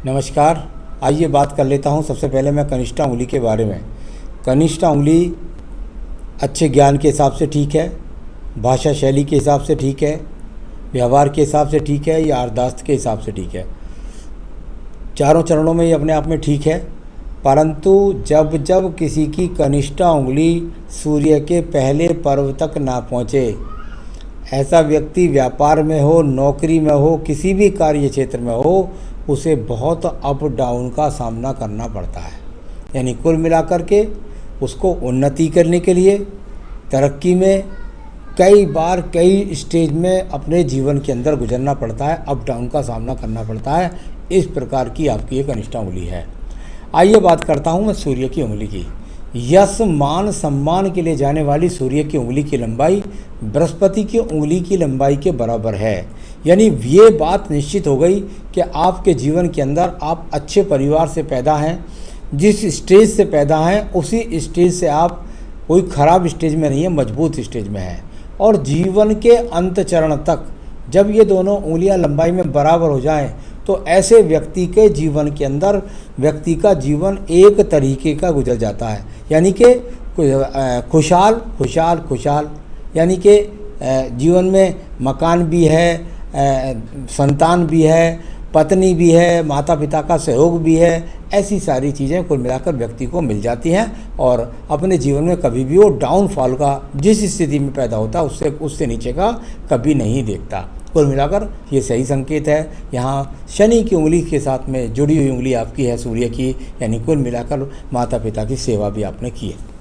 नमस्कार। आइए बात कर लेता हूँ। सबसे पहले मैं कनिष्ठा उंगली के बारे में। कनिष्ठा उंगली अच्छे ज्ञान के हिसाब से ठीक है, भाषा शैली के हिसाब से ठीक है, व्यवहार के हिसाब से ठीक है या आर्दास्त के हिसाब से ठीक है। चारों चरणों में ये अपने आप में ठीक है। परंतु जब जब किसी की कनिष्ठा उंगली सूर्य के पहले पर्व तक ना पहुँचे, ऐसा व्यक्ति व्यापार में हो, नौकरी में हो, किसी भी कार्य क्षेत्र में हो, उसे बहुत अप डाउन का सामना करना पड़ता है। यानी कुल मिलाकर के उसको उन्नति करने के लिए, तरक्की में कई बार कई स्टेज में अपने जीवन के अंदर गुजरना पड़ता है, अप डाउन का सामना करना पड़ता है। इस प्रकार की आपकी ये कनिष्ठा उंगली है। आइए बात करता हूँ मैं सूर्य की उंगली की। यश मान सम्मान के लिए जाने वाली सूर्य की उंगली की लंबाई बृहस्पति की उंगली की लंबाई के बराबर है। यानी ये बात निश्चित हो गई कि आपके जीवन के अंदर आप अच्छे परिवार से पैदा हैं, जिस स्टेज से पैदा हैं उसी स्टेज से आप कोई ख़राब स्टेज में नहीं है, मजबूत स्टेज में है। और जीवन के अंत चरण तक जब ये दोनों उंगलियां लंबाई में बराबर हो जाएं तो ऐसे व्यक्ति के जीवन के अंदर व्यक्ति का जीवन एक तरीके का गुजर जाता है। यानी कि खुशहाल खुशहाल खुशहाल, यानी कि जीवन में मकान भी है, संतान भी है, पत्नी भी है, माता पिता का सहयोग भी है। ऐसी सारी चीज़ें कुल मिलाकर व्यक्ति को मिल जाती हैं और अपने जीवन में कभी भी वो डाउनफॉल का जिस स्थिति में पैदा होता है उससे नीचे का कभी नहीं देखता। कुल मिलाकर ये सही संकेत है। यहाँ शनि की उंगली के साथ में जुड़ी हुई उंगली आपकी है सूर्य की, यानी कुल मिलाकर माता पिता की सेवा भी आपने की है।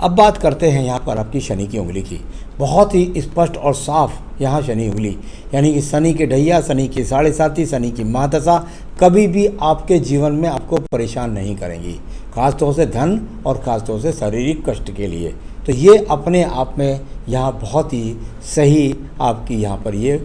अब बात करते हैं यहाँ पर आपकी शनि की उंगली की। बहुत ही स्पष्ट और साफ यहाँ शनि उंगली, यानी कि शनि के ढैया, शनि की साढ़े साथी, शनि की महादशा कभी भी आपके जीवन में आपको परेशान नहीं करेंगी, खासतौर से धन और ख़ासतौर से शारीरिक कष्ट के लिए। तो ये अपने आप में यहाँ बहुत ही सही आपकी यहाँ पर ये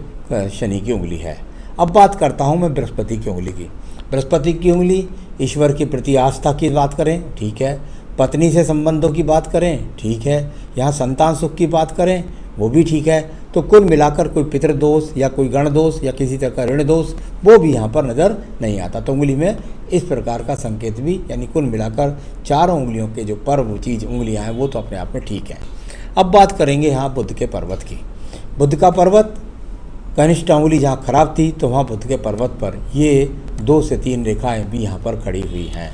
शनि की उंगली है। अब बात करता हूँ मैं बृहस्पति की उंगली की। बृहस्पति की उंगली ईश्वर के प्रति आस्था की बात करें, ठीक है। पत्नी से संबंधों की बात करें, ठीक है। यहाँ संतान सुख की बात करें, वो भी ठीक है। तो कुल मिलाकर कोई पितृदोष या कोई गण दोष या किसी तरह का ऋण दोष वो भी यहाँ पर नज़र नहीं आता। तो उंगली में इस प्रकार का संकेत भी, यानी कुल मिलाकर चारों उंगलियों के जो पर्व चीज़ उंगलियाँ हैं वो तो अपने आप में ठीक हैं। अब बात करेंगे यहाँ बुध के पर्वत की। बुध का पर्वत, कनिष्ठा उंगली जहाँ खराब थी तो वहाँ बुध के पर्वत पर ये 2 से 3 रेखाएँ भी यहाँ पर खड़ी हुई हैं।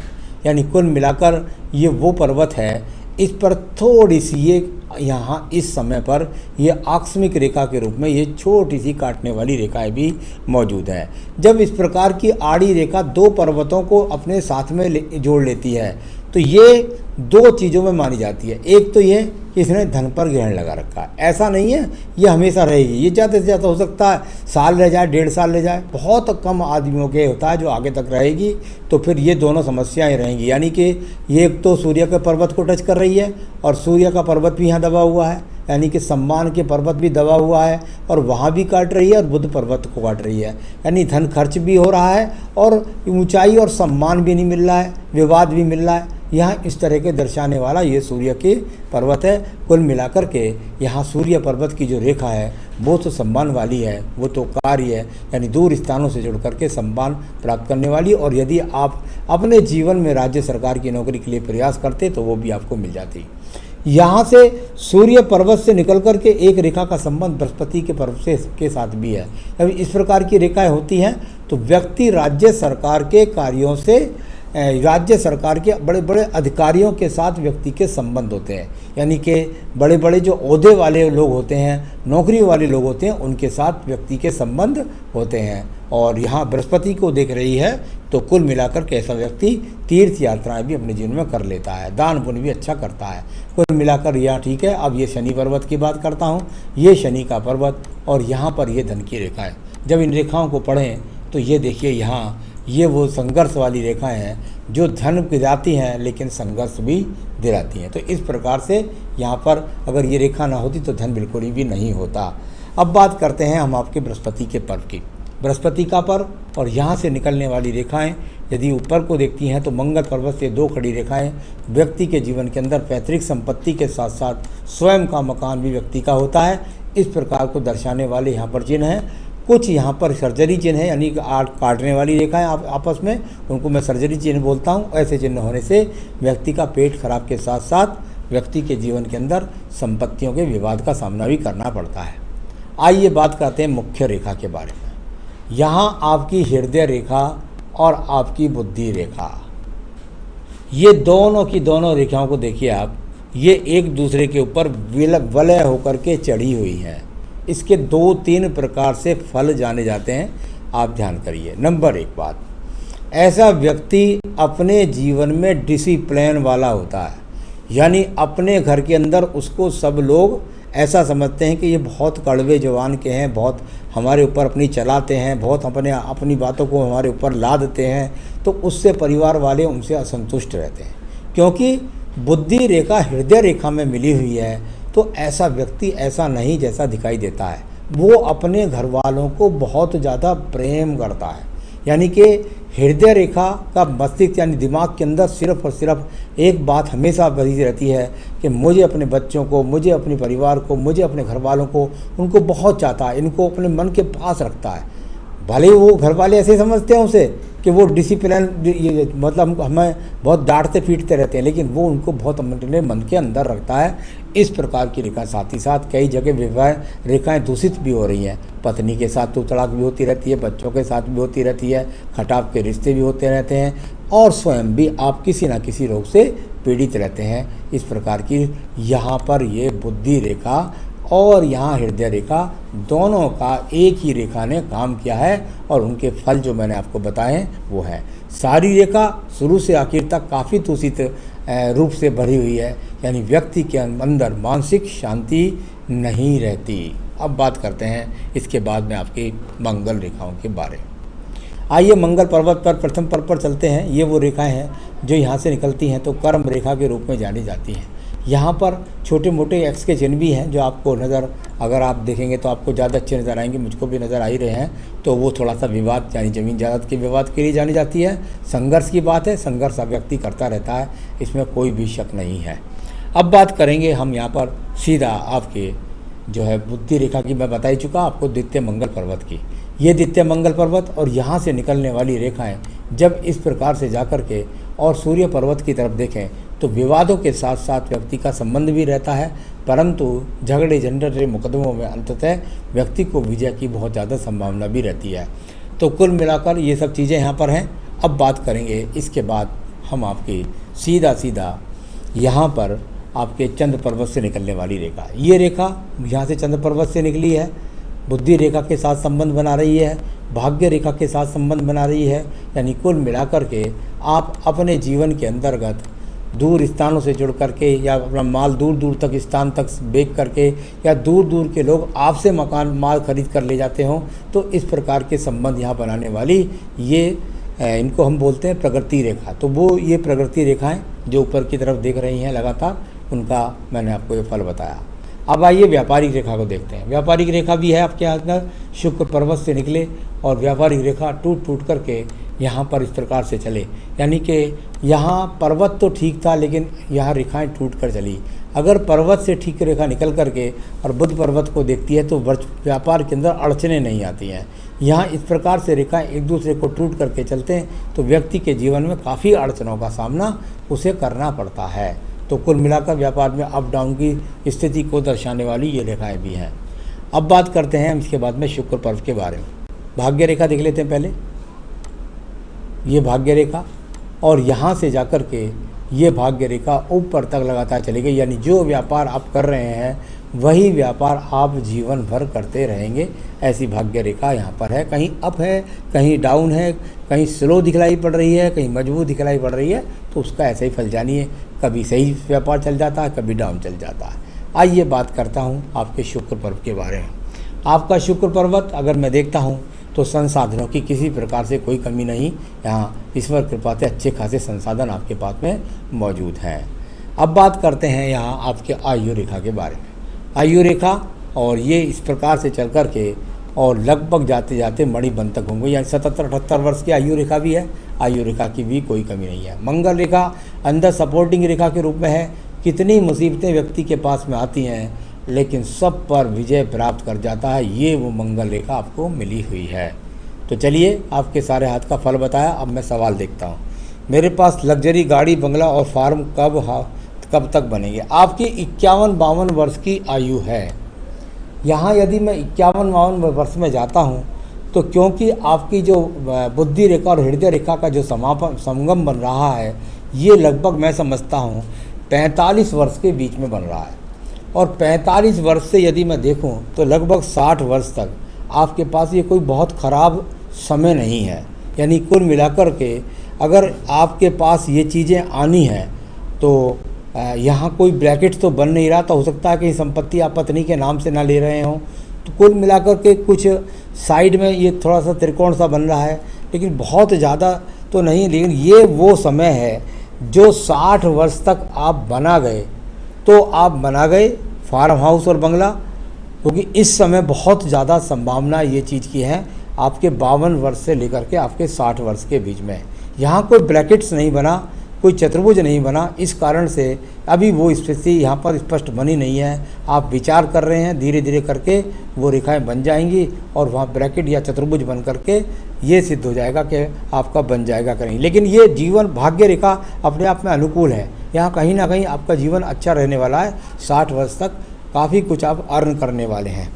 यानी कुल मिलाकर ये वो पर्वत है, इस पर थोड़ी सी ये यहाँ इस समय पर ये आकस्मिक रेखा के रूप में ये छोटी सी काटने वाली रेखाएं भी मौजूद है। जब इस प्रकार की आड़ी रेखा 2 पर्वतों को अपने साथ में जोड़ लेती है तो ये 2 चीज़ों में मानी जाती है। एक तो ये कि इसने धन पर ग्रहण लगा रखा है, ऐसा नहीं है ये हमेशा रहेगी, ये ज़्यादा से ज़्यादा हो सकता है साल रह जाए, 1.5 साल रह जाए, बहुत कम आदमियों के होता है जो आगे तक रहेगी। तो फिर ये दोनों समस्याएं रहेंगी। यानी कि ये एक तो सूर्य के पर्वत को टच कर रही है और सूर्य का पर्वत भी यहाँ दबा हुआ है, यानी कि सम्मान के पर्वत भी दबा हुआ है और वहाँ भी काट रही है और बुध पर्वत को काट रही है। यानी धन खर्च भी हो रहा है और ऊंचाई और सम्मान भी नहीं मिल रहा है, विवाद भी मिल रहा है। यहाँ इस तरह के दर्शाने वाला ये सूर्य के पर्वत है। कुल मिलाकर के यहाँ सूर्य पर्वत की जो रेखा है वो तो सम्मान वाली है, वो तो कार्य है, यानी दूर स्थानों से जुड़ करके सम्मान प्राप्त करने वाली। और यदि आप अपने जीवन में राज्य सरकार की नौकरी के लिए प्रयास करते तो वो भी आपको मिल जाती। यहाँ से सूर्य पर्वत से निकल कर के एक रेखा का संबंध बृहस्पति के पर्वत से के साथ भी है। जब इस प्रकार की रेखाएं होती हैं तो व्यक्ति राज्य सरकार के कार्यों से, राज्य सरकार के बड़े बड़े अधिकारियों के साथ व्यक्ति के संबंध होते हैं। यानी कि बड़े बड़े जो ओहदे वाले लोग होते हैं, नौकरी वाले लोग होते हैं, उनके साथ व्यक्ति के संबंध होते हैं। और यहाँ बृहस्पति को देख रही है तो कुल मिलाकर के ऐसा व्यक्ति तीर्थ यात्राएं भी अपने जीवन में कर लेता है, दान पुण्य भी अच्छा करता है। कुल मिलाकर यह ठीक है। अब ये शनि पर्वत की बात करता हूँ। ये शनि का पर्वत और यहाँ पर ये धन की रेखा है। जब इन रेखाओं को पढ़ें तो ये देखिए यहाँ ये वो संघर्ष वाली रेखाएं हैं जो धन दिलाती हैं लेकिन संघर्ष भी दिलाती हैं। तो इस प्रकार से यहाँ पर अगर ये रेखा ना होती तो धन बिल्कुल भी नहीं होता। अब बात करते हैं हम आपके बृहस्पति के पर्व की। बृहस्पति का पर्व और यहाँ से निकलने वाली रेखाएं यदि ऊपर को देखती हैं तो मंगल पर्वत से 2 खड़ी रेखाएं व्यक्ति के जीवन के अंदर पैतृक संपत्ति के साथ साथ स्वयं का मकान भी व्यक्ति का होता है। इस प्रकार को दर्शाने वाले यहाँ पर चिन्ह हैं। कुछ यहाँ पर सर्जरी चिन्ह है, यानी काटने वाली रेखाएं आपस में, उनको मैं सर्जरी चिन्ह बोलता हूँ। ऐसे चिन्ह होने से व्यक्ति का पेट खराब के साथ साथ व्यक्ति के जीवन के अंदर संपत्तियों के विवाद का सामना भी करना पड़ता है। आइए बात करते हैं मुख्य रेखा के बारे में। यहाँ आपकी हृदय रेखा और आपकी बुद्धि रेखा, ये दोनों की दोनों रेखाओं को देखिए आप, ये एक दूसरे के ऊपर वलय होकर के चढ़ी हुई हैं। इसके 2-3 प्रकार से फल जाने जाते हैं, आप ध्यान करिए। नंबर 1 बात, ऐसा व्यक्ति अपने जीवन में डिसिप्लिन वाला होता है, यानी अपने घर के अंदर उसको सब लोग ऐसा समझते हैं कि ये बहुत कड़वे जवान के हैं, बहुत हमारे ऊपर अपनी चलाते हैं, बहुत अपनी बातों को हमारे ऊपर लादते हैं, तो उससे परिवार वाले उनसे असंतुष्ट रहते हैं। क्योंकि बुद्धि रेखा हृदय रेखा में मिली हुई है, तो ऐसा व्यक्ति ऐसा नहीं जैसा दिखाई देता है। वो अपने घर वालों को बहुत ज़्यादा प्रेम करता है, यानी कि हृदय रेखा का मस्तिष्क यानी दिमाग के अंदर सिर्फ और सिर्फ एक बात हमेशा बनी रहती है कि मुझे अपने बच्चों को, मुझे अपने परिवार को, मुझे अपने घर वालों को, उनको बहुत चाहता है, इनको अपने मन के पास रखता है। भले वो घर वाले ऐसे समझते हैं उसे कि वो डिसिप्लिन, मतलब हमें बहुत डांटते पीटते रहते हैं, लेकिन वो उनको बहुत अपने मन के अंदर रखता है। इस प्रकार की रेखा, साथ ही साथ कई जगह विवाह रेखाएं दूषित भी हो रही हैं। पत्नी के साथ तो तड़ाक भी होती रहती है, बच्चों के साथ भी होती रहती है, खटाव के रिश्ते भी होते रहते हैं, और स्वयं भी आप किसी न किसी रोग से पीड़ित रहते हैं। इस प्रकार की यहाँ पर ये बुद्धि रेखा और यहाँ हृदय रेखा, दोनों का एक ही रेखा ने काम किया है, और उनके फल जो मैंने आपको बताए हैं वो है। सारी रेखा शुरू से आखिर तक काफ़ी दूषित रूप से भरी हुई है, यानी व्यक्ति के अंदर मानसिक शांति नहीं रहती। अब बात करते हैं इसके बाद में आपकी मंगल रेखाओं के बारे में। आइए मंगल पर्वत पर प्रथम पर्व पर चलते हैं। ये वो रेखाएं हैं जो यहाँ से निकलती हैं तो कर्म रेखा के रूप में जानी जाती हैं। यहाँ पर छोटे मोटे एक्स के चिन्ह भी हैं जो आपको अगर आप देखेंगे तो आपको ज़्यादा अच्छे नज़र आएंगे, मुझको भी नज़र आ ही रहे हैं। तो वो थोड़ा सा विवाद यानी ज़मीन जायदाद के विवाद के लिए जानी जाती है। संघर्ष की बात है, संघर्ष व्यक्ति करता रहता है, इसमें कोई भी शक नहीं है। अब बात करेंगे हम यहाँ पर सीधा आपके जो है बुद्धि रेखा की, मैं बता ही चुका आपको, द्वितीय मंगल पर्वत की। ये द्वितीय मंगल पर्वत और यहाँ से निकलने वाली रेखाएं जब इस प्रकार से जाकर के और सूर्य पर्वत की तरफ देखें तो विवादों के साथ साथ व्यक्ति का संबंध भी रहता है, परंतु झगड़े झंझट मुकदमों में अंततः व्यक्ति को विजय की बहुत ज़्यादा संभावना भी रहती है। तो कुल मिलाकर ये सब चीज़ें यहाँ पर हैं। अब बात करेंगे इसके बाद हम आपकी सीधा यहाँ पर आपके चंद्र पर्वत से निकलने वाली रेखा। ये रेखा यहाँ से चंद्र पर्वत से निकली है, बुद्धि रेखा के साथ संबंध बना रही है, भाग्य रेखा के साथ संबंध बना रही है। यानी कुल मिलाकर के आप अपने जीवन के अंतर्गत दूर स्थानों से जुड़ करके या अपना माल दूर दूर तक स्थान तक बेच करके या दूर दूर के लोग आपसे माल खरीद कर ले जाते हों, तो इस प्रकार के संबंध यहाँ बनाने वाली ये इनको हम बोलते हैं प्रगति रेखा। तो वो ये प्रगति रेखाएं जो ऊपर की तरफ देख रही हैं लगातार, उनका मैंने आपको ये फल बताया। अब आइए व्यापारिक रेखा को देखते हैं। व्यापारिक रेखा भी है आपके अंदर, शुक्र पर्वत से निकले और व्यापारिक रेखा टूट करके यहाँ पर इस प्रकार से चले, यानी कि यहाँ पर्वत तो ठीक था लेकिन यहाँ रेखाएं टूट कर चली। अगर पर्वत से ठीक रेखा निकल करके और बुध पर्वत को देखती है तो व्यापार के अंदर अड़चने नहीं आती हैं। यहाँ इस प्रकार से रेखाएं एक दूसरे को टूट करके चलते हैं तो व्यक्ति के जीवन में काफ़ी अड़चनों का सामना उसे करना पड़ता है। तो कुल मिलाकर व्यापार में अप डाउन की स्थिति को दर्शाने वाली ये रेखाएं भी हैं। अब बात करते हैं हम इसके बाद में शुक्र पर्व के बारे में। भाग्य रेखा देख लेते हैं पहले। ये भाग्य रेखा और यहाँ से जाकर के ये भाग्य रेखा ऊपर तक लगातार चली गई, यानी जो व्यापार आप कर रहे हैं वही व्यापार आप जीवन भर करते रहेंगे। ऐसी भाग्य रेखा यहाँ पर है, कहीं अप है, कहीं डाउन है, कहीं स्लो दिखलाई पड़ रही है, कहीं मजबूत दिखलाई पड़ रही है, तो उसका ऐसे ही फल जानिए। कभी सही व्यापार चल जाता है, कभी डाउन चल जाता है। आइए बात करता हूँ आपके शुक्र पर्व के बारे में। आपका शुक्र पर्वत अगर मैं देखता हूँ तो संसाधनों की किसी प्रकार से कोई कमी नहीं, यहाँ ईश्वर कृपा से अच्छे खासे संसाधन आपके पास में मौजूद हैं। अब बात करते हैं यहाँ आपके आयु रेखा के बारे में। आयु रेखा और ये इस प्रकार से चल कर के और लगभग जाते जाते मणिबंध तक होंगे, यानी 77-78 वर्ष की आयु रेखा भी है। आयु रेखा की भी कोई कमी नहीं है। मंगल रेखा अंदर सपोर्टिंग रेखा के रूप में है। कितनी मुसीबतें व्यक्ति के पास में आती हैं लेकिन सब पर विजय प्राप्त कर जाता है। ये वो मंगल रेखा आपको मिली हुई है। तो चलिए, आपके सारे हाथ का फल बताया, अब मैं सवाल देखता हूँ। मेरे पास लग्जरी गाड़ी, बंगला और फार्म कब तक बनेंगे? आपकी 51-52 वर्ष की आयु है। यहाँ यदि मैं 51-52 वर्ष में जाता हूँ तो क्योंकि आपकी जो बुद्धि रेखा और हृदय रेखा का जो संगम बन रहा है, ये लगभग मैं समझता हूँ 45 वर्ष के बीच में बन रहा है। और 45 वर्ष से यदि मैं देखूँ तो लगभग 60 वर्ष तक आपके पास ये कोई बहुत ख़राब समय नहीं है। यानी कुल मिलाकर के अगर आपके पास ये चीज़ें आनी हैं तो यहाँ कोई ब्रैकेट तो बन नहीं रहा, तो हो सकता है कि संपत्ति आप पत्नी के नाम से ना ले रहे हों। तो कुल मिलाकर के कुछ साइड में ये थोड़ा सा त्रिकोण सा बन रहा है, लेकिन बहुत ज़्यादा तो नहीं। लेकिन ये वो समय है जो 60 वर्ष तक आप बना गए तो आप बना गए फार्म हाउस और बंगला, क्योंकि इस समय बहुत ज़्यादा संभावना ये चीज़ की है आपके 52 वर्ष से लेकर के आपके 60 वर्ष के बीच में। यहाँ कोई ब्रैकेट्स नहीं बना, कोई चतुर्भुज नहीं बना, इस कारण से अभी वो स्थिति यहाँ पर स्पष्ट बनी नहीं है। आप विचार कर रहे हैं, धीरे धीरे करके वो रेखाएं बन जाएंगी और वहाँ ब्रैकेट या चतुर्भुज बन करके ये सिद्ध हो जाएगा कि आपका बन जाएगा कहीं। लेकिन ये जीवन भाग्य रेखा अपने आप में अनुकूल है। यहाँ कहीं ना कहीं आपका जीवन अच्छा रहने वाला है। 60 वर्ष तक काफ़ी कुछ आप अर्न करने वाले हैं।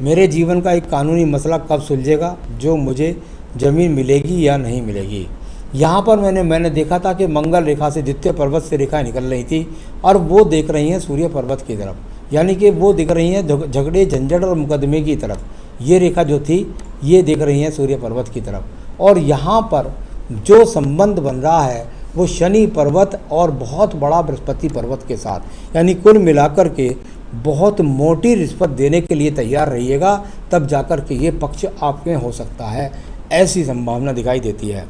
मेरे जीवन का एक कानूनी मसला कब सुलझेगा, जो मुझे ज़मीन मिलेगी या नहीं मिलेगी। यहाँ पर मैंने देखा था कि मंगल रेखा से द्वितीय पर्वत से रेखाएं निकल रही थी और वो देख रही हैं सूर्य पर्वत की तरफ, यानी कि वो दिख रही हैं झगड़े, झंझट और मुकदमे की तरफ। ये रेखा जो थी ये देख रही हैं सूर्य पर्वत की तरफ। और यहाँ पर जो संबंध बन रहा है वो शनि पर्वत और बहुत बड़ा बृहस्पति पर्वत के साथ, यानी कुल मिलाकर के बहुत मोटी रिश्वत देने के लिए तैयार रहिएगा, तब जाकर के ये पक्ष आप में हो सकता है। ऐसी संभावना दिखाई देती है।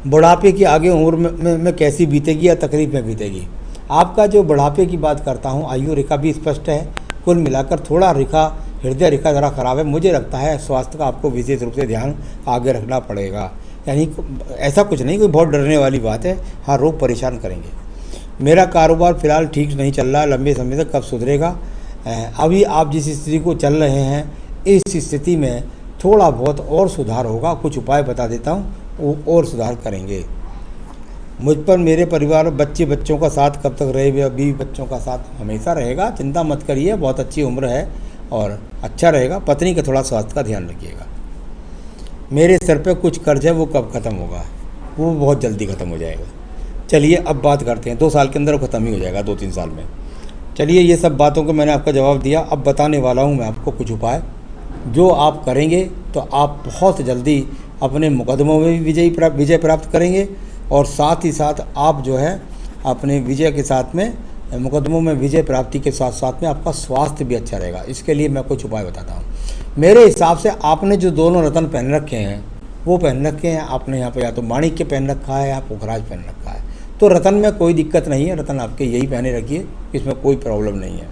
बुढ़ापे की आगे उम्र में कैसी बीतेगी या तकलीफ में बीतेगी। आपका जो बुढ़ापे की बात करता हूँ, आयु रेखा भी स्पष्ट है। कुल मिलाकर थोड़ा रेखा, हृदय रेखा ज़रा ख़राब है। मुझे लगता है स्वास्थ्य का आपको विशेष रूप से ध्यान आगे रखना पड़ेगा। यानी ऐसा कुछ नहीं, कोई बहुत डरने वाली बात है। हाँ, रोग परेशान करेंगे। मेरा कारोबार फ़िलहाल ठीक नहीं चल रहा है, लंबे समय तक कब सुधरेगा। अभी आप जिस स्थिति को चल रहे हैं, इस स्थिति में थोड़ा बहुत और सुधार होगा। कुछ उपाय बता देता हूँ, वो और सुधार करेंगे। मुझ पर मेरे परिवार और बच्चों का साथ कब तक रहेगा। बीवी बच्चों का साथ हमेशा रहेगा, चिंता मत करिए, बहुत अच्छी उम्र है और अच्छा रहेगा। पत्नी का थोड़ा स्वास्थ्य का ध्यान रखिएगा। मेरे सर पे कुछ कर्ज है, वो कब ख़त्म होगा। वो बहुत जल्दी ख़त्म हो जाएगा। चलिए अब बात करते हैं। 2 साल के अंदर वो ख़त्म ही हो जाएगा, 2-3 साल में। चलिए, ये सब बातों को मैंने आपका जवाब दिया। अब बताने वाला हूँ मैं आपको कुछ उपाय, जो आप करेंगे तो आप बहुत जल्दी अपने मुकदमों में भी विजय प्राप्त करेंगे और साथ ही साथ आप जो है अपने विजय के साथ में, मुकदमों में विजय प्राप्ति के साथ साथ में आपका स्वास्थ्य भी अच्छा रहेगा। इसके लिए मैं कुछ उपाय बताता हूँ। मेरे हिसाब से आपने जो दोनों रत्न पहन रखे हैं वो पहन रखे हैं आपने, यहाँ पर या तो माणिक्य पहन रखा है या पुखराज पहन रखा है। तो रत्न में कोई दिक्कत नहीं है, रत्न आपके यही पहने रखिए, इसमें कोई प्रॉब्लम नहीं है।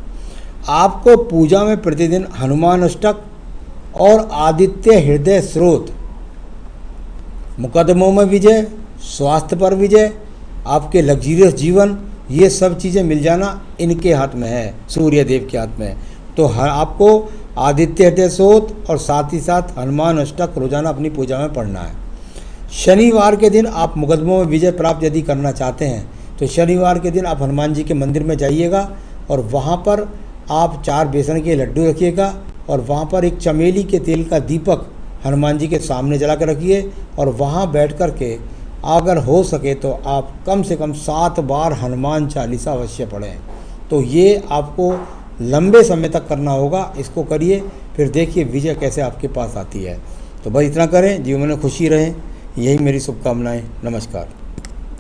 आपको पूजा में प्रतिदिन हनुमान अष्टक और आदित्य हृदय स्रोत, मुकदमों में विजय, स्वास्थ्य पर विजय, आपके लग्जरियस जीवन, ये सब चीज़ें मिल जाना इनके हाथ में है, सूर्य देव के हाथ में। तो आपको आदित्य हृदय स्रोत और साथ ही साथ हनुमान अष्टक रोजाना अपनी पूजा में पढ़ना है। शनिवार के दिन आप मुकदमों में विजय प्राप्त यदि करना चाहते हैं तो शनिवार के दिन आप हनुमान जी के मंदिर में जाइएगा और वहाँ पर आप 4 बेसन के लड्डू रखिएगा और वहाँ पर एक चमेली के तेल का दीपक हनुमान जी के सामने जला कर रखिए और वहाँ बैठ कर के अगर हो सके तो आप कम से कम 7 बार हनुमान चालीसा अवश्य पढ़ें। तो ये आपको लंबे समय तक करना होगा। इसको करिए, फिर देखिए विजय कैसे आपके पास आती है। तो बस इतना करें, जीवन में खुशी रहें, यही मेरी शुभकामनाएं। नमस्कार।